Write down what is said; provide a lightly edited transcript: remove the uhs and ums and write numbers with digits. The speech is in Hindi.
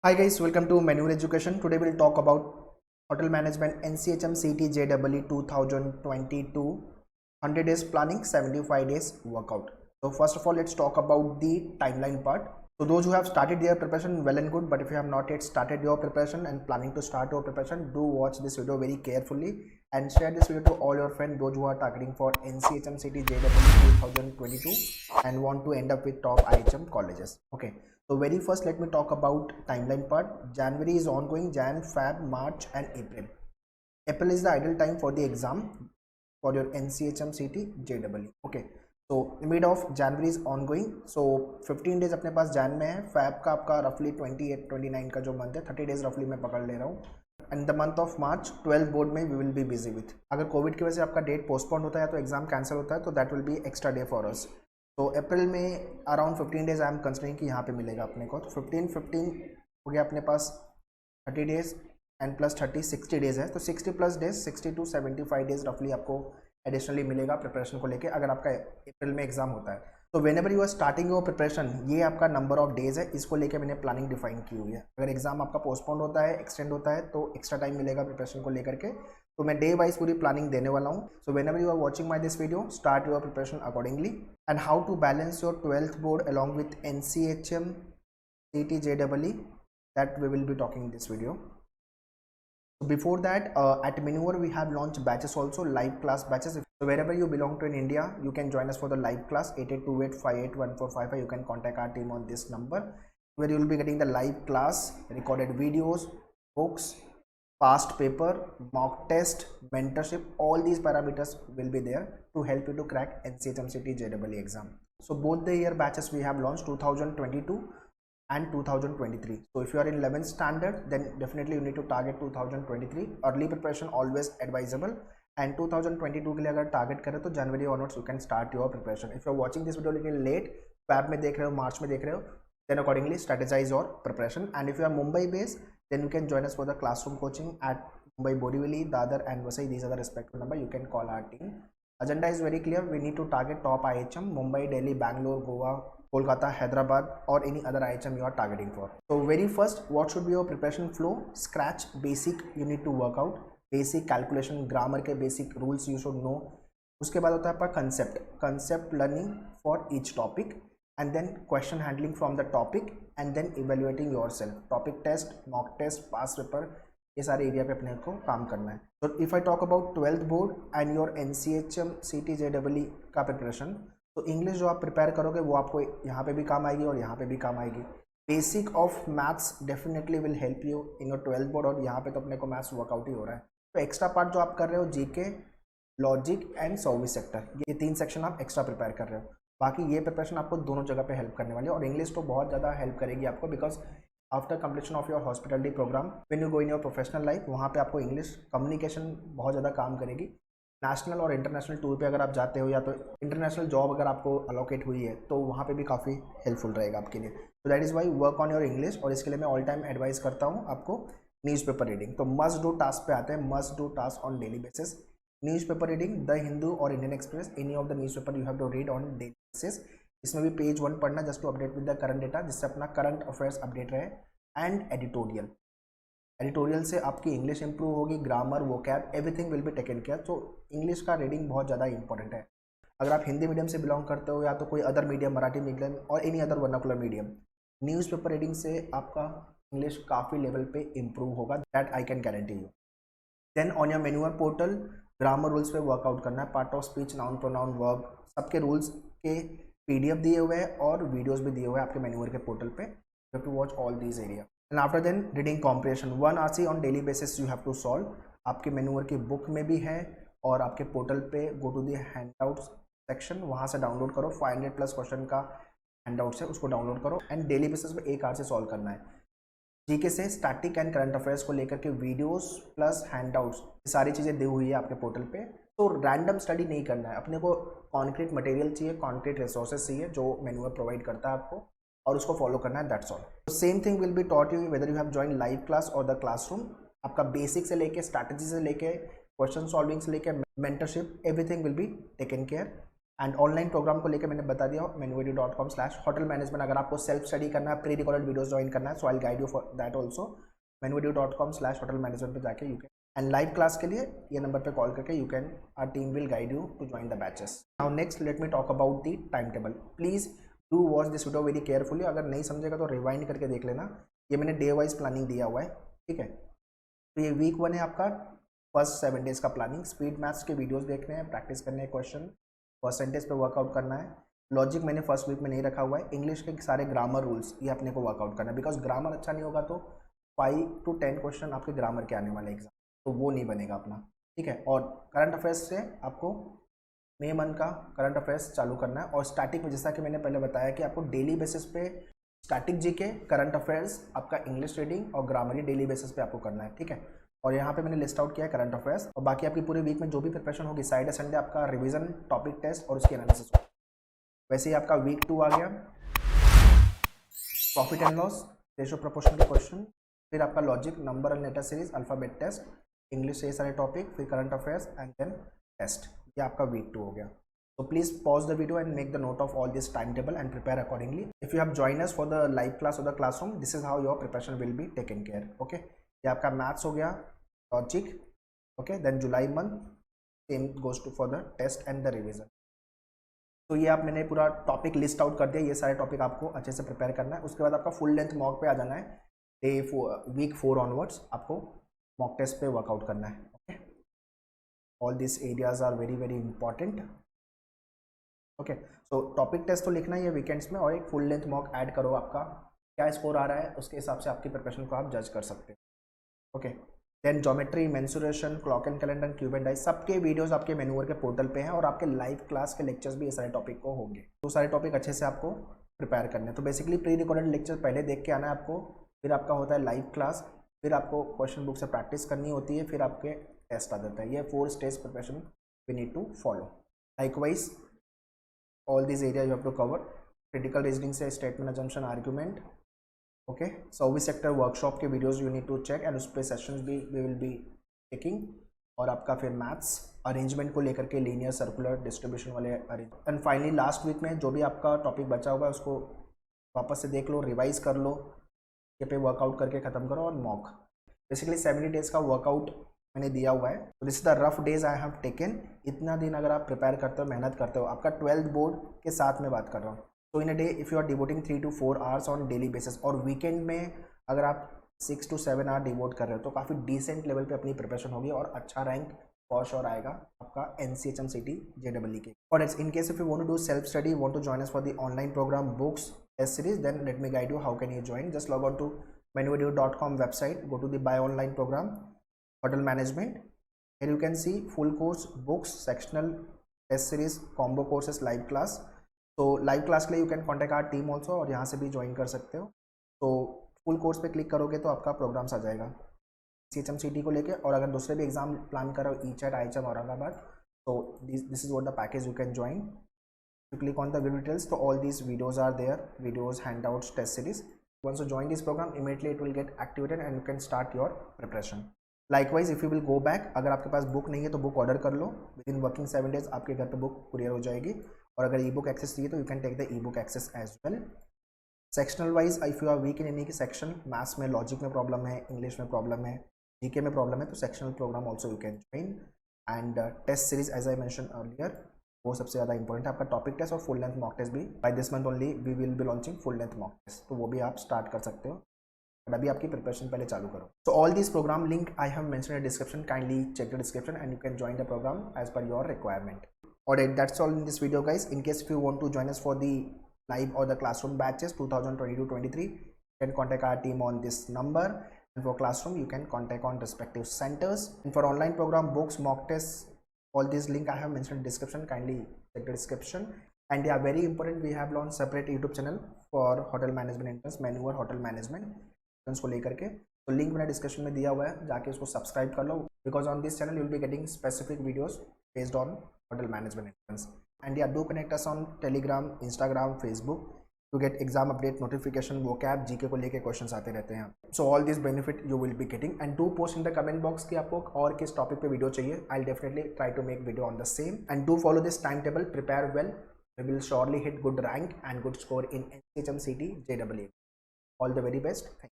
Hi guys, welcome to Manual Education. Today we'll talk about Hotel Management NCHM CT JEE 2022 100 days planning, 75 days workout. So first of all, let's talk about the timeline part. So those who have started their preparation, well and good, but if you have not yet started your preparation and planning to start your preparation, do watch this video very carefully and share this video to all your friends, those who are targeting for NCHM CT JEE 2022 and want to end up with top IHM colleges. Okay. So very first, let me talk about timeline part. January is ongoing, Jan, Feb, March and April. April is the ideal time for the exam for your NCHM CT JEE. Okay. So mid of January is ongoing. So 15 days अपने पास Jan में है. Feb का आपका roughly 28, 29 का जो month है 30 days roughly मैं पकड़ ले रहा हूँ. And the month of March 12 board में we will be busy with. अगर कोविड की वजह से आपका डेट पोस्टपोन होता है तो एग्जाम कैंसिल होता है तो that will be extra day for us. तो अप्रैल में around 15 days I am considering कि यहाँ पे मिलेगा अपने को. तो 15 हो गया अपने पास 30 डेज एंड प्लस 30 60 डेज है. तो 60 प्लस डेज 60 to 75 डेज रफली आपको एडिशनली मिलेगा प्रिपरेशन को लेके अगर आपका अप्रैल में एग्जाम होता है. तो whenever you are starting your preparation, ये आपका नंबर ऑफ डेज है, इसको लेके मैंने प्लानिंग डिफाइन की हुई है. अगर एग्जाम आपका पोस्टपोन होता है, एक्सटेंड होता है तो एक्स्ट्रा टाइम मिलेगा प्रिपरेशन को लेकर के. तो मैं डे वाइज पूरी प्लानिंग देने वाला हूँ. So whenever you are watching my this video, start your preparation accordingly. And how to balance your 12th board along with NCHM CT JEE, that we will be talking in this video. So before that, at Manure we have launched batches also, live class batches. So wherever you belong to in India, you can join us for the live class 8828581455. You can contact our team on this number where you will be getting the live class, recorded videos, books, past paper, mock test, mentorship. All these parameters will be there to help you to crack NCHM CT JEE exam. So both the year batches we have launched 2022 and 2023. So if you are in 11th standard, then definitely you need to target 2023. Early preparation always advisable. And 2022 के लिए अगर टारगेट करें तो January onwards you can start your preparation. If you are watching this video लेकिन लेट, फेब में देख रहे हो, मार्च में देख रहे हो, then accordingly strategize your preparation. And if you are Mumbai based, then you can join us for the classroom coaching at Mumbai, Borivali, Dadar and Vasai. These are the respective number. You can call our team. Agenda is very clear. We need to target top IHM, Mumbai, Delhi, Bangalore, Goa, Kolkata, Hyderabad or any other IHM you are targeting for. So very first, what should be your preparation flow? Scratch basic you need to work out. Basic calculation, grammar के basic rules you should know. उसके बाद होता है आपका concept learning for each topic, and then question handling from the topic, and then evaluating yourself. Topic test, mock test, past paper, ये सारे एरिया पे अपने को काम करना है. So if I talk about 12th board and your NCHM CT JEE का प्रिपरेशन, तो इंग्लिश जो आप प्रिपेयर करोगे वो आपको यहाँ पे भी काम आएगी और यहाँ पे भी काम आएगी. Basic of maths definitely will help you in your 12th board. और यहाँ पे तो अपने को मैथ्स वर्कआउट ही हो रहा है. तो एक्स्ट्रा पार्ट जो आप कर रहे हो GK, logic and service sector, ये 3 सेक्शन आप एक्स्ट्रा प्रिपेयर कर रहे हो. बाकी ये प्रिपरेशन आपको दोनों जगह पे हेल्प करने वाली है. और इंग्लिश तो बहुत ज़्यादा हेल्प करेगी आपको, because after completion of your hospitality programme when you go in your professional life, वहाँ पे आपको इंग्लिश कम्युनिकेशन बहुत ज़्यादा काम करेगी. नेशनल और इंटरनेशनल टूर पे अगर आप जाते हो या तो इंटरनेशनल जॉब अगर आपको अलोकेट हुई है तो वहाँ पे भी काफ़ी हेल्पफुल रहेगा आपके लिए. तो that is why work on your English. और इसके लिए मैं ऑल टाइम एडवाइस करता हूँ आपको न्यूज़पेपर रीडिंग. तो मस्ट डू टास्क पे आते हैं, must do task on daily basis. Newspaper reading, the Hindu और Indian Express, any of the newspaper you have to read on daily basis. इसमें भी पेज 1 पढ़ना just to update with the current data, जिससे अपना करंट अफेयर्स अपडेट रहे. एंड एडिटोरियल से आपकी इंग्लिश इंप्रूव होगी, grammar, vocab, everything will be taken care. तो इंग्लिश का रीडिंग बहुत ज़्यादा इंपॉर्टेंट है. अगर आप हिंदी मीडियम से बिलोंग करते हो या तो कोई अदर मीडियम, मराठी मीडियम और any other vernacular medium, newspaper reading से आपका इंग्लिश काफ़ी लेवल पे इंप्रूव होगा. That I can guarantee you. Then on your manual portal, grammar rules पे वर्कआउट करना है. Part of speech, noun, pronoun, verb, सबके रूल्स के PDF दिए हुए हैं और वीडियोस भी दिए हुए हैं आपके मेन्यूअर के पोर्टल पे. You have to watch all these area. And after then reading comprehension 1 RC on daily basis you have to solve. आपके मेन्यूअर की बुक में भी है और आपके पोर्टल पे go to the handouts section, वहाँ से डाउनलोड करो. 500+ क्वेश्चन का हैंडआउट्स है, उसको डाउनलोड करो. एंड डेली बेसिस पे 1 आवर से सॉल्व करना है. जीके से स्टैटिक एंड करंट अफेयर्स को लेकर के वीडियोस प्लस हैंडआउट्स, ये सारी चीज़ें दी हुई है आपके पोर्टल पे. तो रैंडम स्टडी नहीं करना है, अपने को कॉन्क्रीट मटेरियल चाहिए, कॉन्क्रीट रिसोर्सेज चाहिए जो मेन्यूअर प्रोवाइड करता है आपको, और उसको फॉलो करना है. That's all. Same thing will be taught you whether you have join live class और द क्लासरूम. आपका बेसिक से लेके, स्ट्रैटेजी से लेके, क्वेश्चन सॉल्विंग से लेके, mentorship, everything will be taken care. And online programme को लेकर मैंने बता दिया menuvideo.com/hotel management। अगर आपको सेल्फ स्टडी करना है, प्री रिकॉर्डेड वीडियोस ज्वाइन करना है, so I guide you for that also. menuvideo.com/hotel management पे जाके you can, and live class के लिए ये नंबर पे कॉल करके you can, our team will guide you to join the batches. Now next let me talk about the time table. Please do watch this video very carefully. अगर नहीं समझेगा तो रिवाइंड करके देख लेना। ये मैंने डे वाइज प्लानिंग दिया हुआ है, ठीक है। तो ये वीक 1 है आपका, फर्स्ट 7 डेज का प्लानिंग। स्पीड मैथ्स के वीडियोस देखने हैं, प्रैक्टिस करने हैं, क्वेश्चन परसेंटेज पे वर्कआउट करना है। लॉजिक मैंने फर्स्ट वीक में नहीं रखा हुआ है। इंग्लिश के सारे ग्रामर रूल्स ये अपने को वर्कआउट करना है, बिकॉज ग्रामर अच्छा नहीं होगा तो 5 to 10 क्वेश्चन आपके ग्रामर के आने वाले एग्जाम, तो वो नहीं बनेगा अपना, ठीक है। और करंट अफेयर्स से आपको मई मंथ का करंट अफेयर्स चालू करना है। और स्टैटिक में जैसा कि मैंने पहले बताया कि आपको डेली बेसिस पे स्टैटिक जीके, करंट अफेयर्स, आपका इंग्लिश रीडिंग और ग्रामर डेली बेसिस पे आपको करना है, ठीक है। और यहाँ पे मैंने लिस्ट आउट किया है करंट अफेयर्स, और बाकी आपकी पूरे वीक में जो भी प्रिपरेशन होगी, सैटरडे संडे आपका रिवीजन, टॉपिक टेस्ट और उसकी एनालिसिस होगी। वैसे ही आपका वीक 2 आ गया, profit and loss, ratio proportion के क्वेश्चन, फिर आपका logic, number and letter series, alphabet test, English से ये सारे टॉपिक, फिर current affairs and then test. ये आपका वीक 2 हो गया। So please pause the video and make the note of all this timetable and prepare accordingly. If you have joined us for the live class or the classroom, this is how your preparation will be taken care. Okay, ये आपका मैथ्स हो गया, logic, okay, then July month same goes to for the test and the revision. तो ये आप मैंने पूरा टॉपिक लिस्ट आउट कर दिया, ये सारे टॉपिक आपको अच्छे से प्रिपेयर करना है। उसके बाद आपका फुल लेंथ मॉक पे आ जाना है। वीक 4 ऑनवर्ड्स आपको मॉक टेस्ट पे वर्कआउट करना है। Okay, all this areas are very very important. Okay, so topic test तो लिखना ही है वीकेंड्स में, और एक फुल लेंथ मॉक ऐड करो। आपका क्या स्कोर आ रहा है उसके हिसाब से आपकी प्रिपरेशन को आप जज कर सकते हो। Okay, then geometry, mensuration, clock and calendar, cube and dice, सबके वीडियोस आपके मेन्यूअर के पोर्टल पे हैं, और आपके लाइव क्लास के लेक्चर्स भी ये सारे टॉपिक को होंगे। तो सारे टॉपिक अच्छे से आपको प्रिपेयर करने हैं। तो बेसिकली प्री रिकॉर्डेड लेक्चर पहले देख के आना है आपको, फिर आपका होता है लाइव क्लास, फिर आपको क्वेश्चन बुक से प्रैक्टिस करनी होती है, फिर आपके टेस्ट आ जाता है। ये 4 stage preparation we need to follow. Likewise all these areas you have to cover, critical reasoning से statement assumption argument, okay, service sector workshop के videos you need to check, and उस पर सेशंस भी we will be taking। और आपका फिर मैथ्स अरेंजमेंट को लेकर के लीनियर, सर्कुलर, डिस्ट्रीब्यूशन वाले arrangement. And finally last week में जो भी आपका टॉपिक बचा हुआ है उसको वापस से देख लो, रिवाइज कर लो, ये पे वर्कआउट करके ख़त्म करो। और मॉक बेसिकली 70 डेज का वर्कआउट मैंने दिया हुआ है। तो this is the rough days I have taken. इतना दिन अगर आप प्रिपेयर करते हो, मेहनत करते हो, आपका 12th बोर्ड के साथ में बात कर रहा हूँ। तो in a day if you are devoting 3 to 4 hours on daily basis, और वीकेंड में अगर आप 6 to 7 आवर डिवोट कर रहे हो, तो काफ़ी डिसेंट लेवल पे अपनी प्रिपरेशन होगी, और अच्छा रैंक फॉर श्योर आएगा आपका NCHM CT JEE के। और in case if you want to do self study, want to join us for the online programme, books, test series, then let me guide you how can you join. Just log on to menuvideo.com website, go to the buy online programme hotel management. Here you can see full course, books, sectional, test series, combo courses, live class. So live class के लिए you can contact our team also, और यहाँ से भी ज्वाइन कर सकते हो। तो फुल कोर्स पे क्लिक करोगे तो आपका प्रोग्राम्स आ जाएगा CHM CT को लेके। और अगर दूसरे भी एग्जाम प्लान करो, ECHAT, IHM औरंगाबाद, तो this is what the package you can join. You click on the video details, तो all these videos are there, videos, handouts, test series. Once you join this program, immediately it will get activated and you can start your preparation. Likewise, if you will go back, अगर आपके पास बुक नहीं है तो बुक ऑर्डर कर लो, विद इन वर्किंग 7 डेज आपके घर पे बुक कुरियर हो जाएगी। और अगर ई बुक एक्सेस चाहिए तो you can take the e book access as well. Sectional wise, if you are weak in any section, maths में, लॉजिक में प्रॉब्लम है, इंग्लिश में प्रॉब्लम है, जीके में प्रॉब्लम है, तो sectional programme also you can join. And test series as I mention earlier, वो सबसे ज़्यादा इंपॉर्टेंट है। आपका टॉपिक टेस्ट और फुल लेंथ मॉक टेस्ट भी by this month only we will be launching full length mock test, तो वो भी आप स्टार्ट कर सकते हो। बट अभी आपकी प्रिपरेशन पहले चालू करो। So all this programme link I have mentioned in description, kindly check the description and you can join the programme as per your requirement. Alright, that's all in this video guys. In case if you want to join us for the live or the classroom batches 2022-23, you can contact our team on this number, and for classroom you can contact on respective centers. And for online program, books, mock tests, all these link I have mentioned in description, kindly check the description. And yeah, very important, we have launched separate YouTube channel for hotel management entrance, Maneuver Hotel Management entrance को लेकर के, तो लिंक मैंने डिस्क्रिप्शन में दिया हुआ है, जाके उसको सब्सक्राइब कर लो, because on this channel you will be getting specific videos based on hotel management entrance. And yeah, do connect us on Telegram, Instagram, Facebook. To get exam update notification, वो कैब जीके को लेके क्वेश्चंस आते रहते हैं. So all this benefit you will be getting and do post in the comment box कि आपको और किस टॉपिक पे वीडियो चाहिए. I will definitely try to make video on the same and do follow this time table, prepare well. We will surely hit good rank and good score in NCHM CT JEE. All the very best. Thank you.